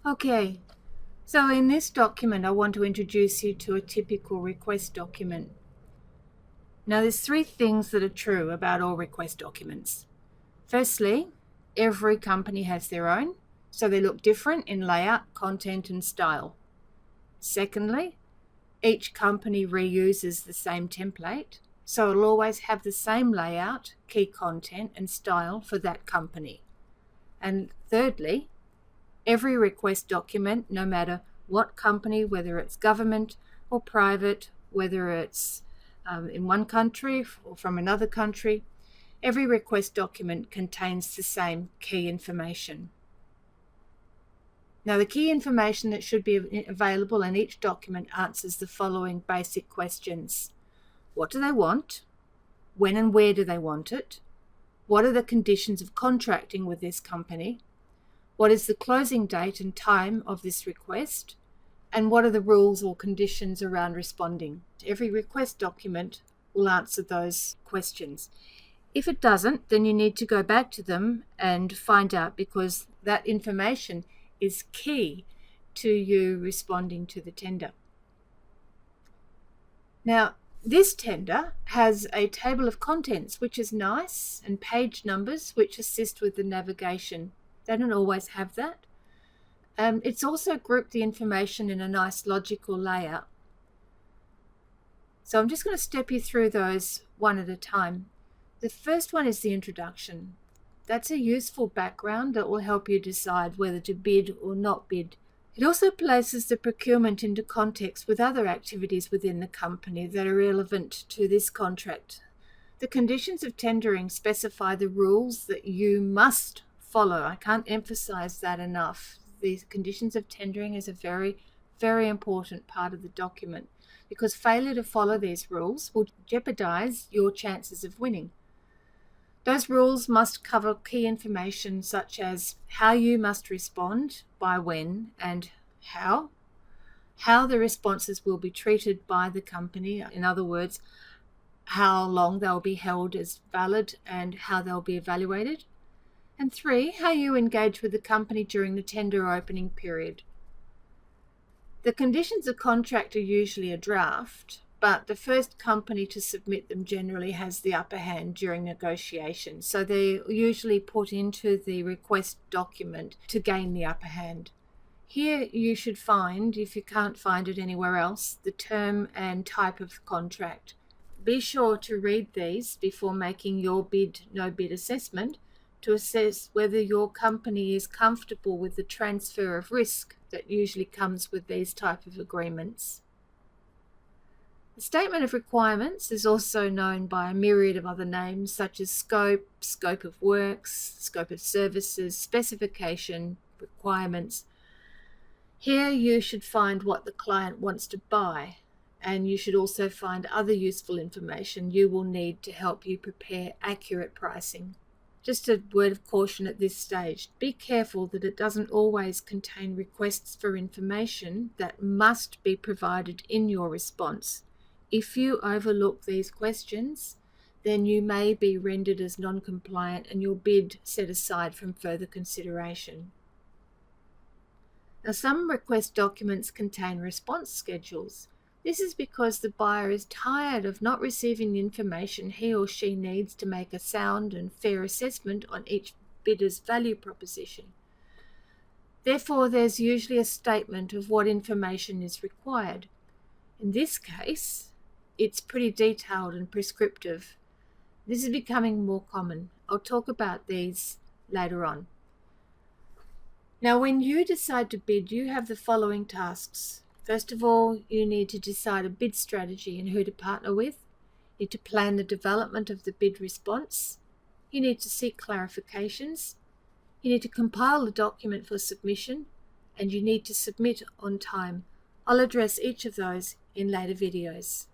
Okay, so in this document, I want to introduce you to a typical request document. Now, there's three things that are true about all request documents. Firstly, every company has their own, so they look different in layout, content, and style. Secondly, each company reuses the same template, so it'll always have the same layout, key content, and style for that company. And thirdly, every request document, no matter what company, whether it's government or private, whether it's in one country or from another country, every request document contains the same key information. Now, the key information that should be available in each document answers the following basic questions. What do they want? When and where do they want it? What are the conditions of contracting with this company? What is the closing date and time of this request? And what are the rules or conditions around responding? Every request document will answer those questions. If it doesn't, then you need to go back to them and find out, because that information is key to you responding to the tender. Now, this tender has a table of contents, which is nice, and page numbers, which assist with the navigation. They don't always have that. It's also grouped the information in a nice logical layout. So I'm just going to step you through those one at a time. The first one is the introduction. That's a useful background that will help you decide whether to bid or not bid. It also places the procurement into context with other activities within the company that are relevant to this contract. The conditions of tendering specify the rules that you must follow. I can't emphasize that enough. The conditions of tendering is a very, very important part of the document, because failure to follow these rules will jeopardize your chances of winning. Those rules must cover key information such as how you must respond, by when, and how the responses will be treated by the company. In other words, how long they'll be held as valid and how they'll be evaluated. And 3, how you engage with the company during the tender opening period. The conditions of contract are usually a draft, but the first company to submit them generally has the upper hand during negotiations. So they're usually put into the request document to gain the upper hand. Here you should find, if you can't find it anywhere else, the term and type of contract. Be sure to read these before making your bid, no bid assessment, to assess whether your company is comfortable with the transfer of risk that usually comes with these type of agreements. The statement of requirements is also known by a myriad of other names such as scope, scope of works, scope of services, specification, requirements. Here you should find what the client wants to buy, and you should also find other useful information you will need to help you prepare accurate pricing. Just a word of caution at this stage. Be careful that it doesn't always contain requests for information that must be provided in your response. If you overlook these questions, then you may be rendered as non-compliant and your bid set aside from further consideration. Now, some request documents contain response schedules. This is because the buyer is tired of not receiving the information he or she needs to make a sound and fair assessment on each bidder's value proposition. Therefore, there's usually a statement of what information is required. In this case, it's pretty detailed and prescriptive. This is becoming more common. I'll talk about these later on. Now, when you decide to bid, you have the following tasks. First of all, you need to decide a bid strategy and who to partner with. You need to plan the development of the bid response. You need to seek clarifications. You need to compile the document for submission, and you need to submit on time. I'll address each of those in later videos.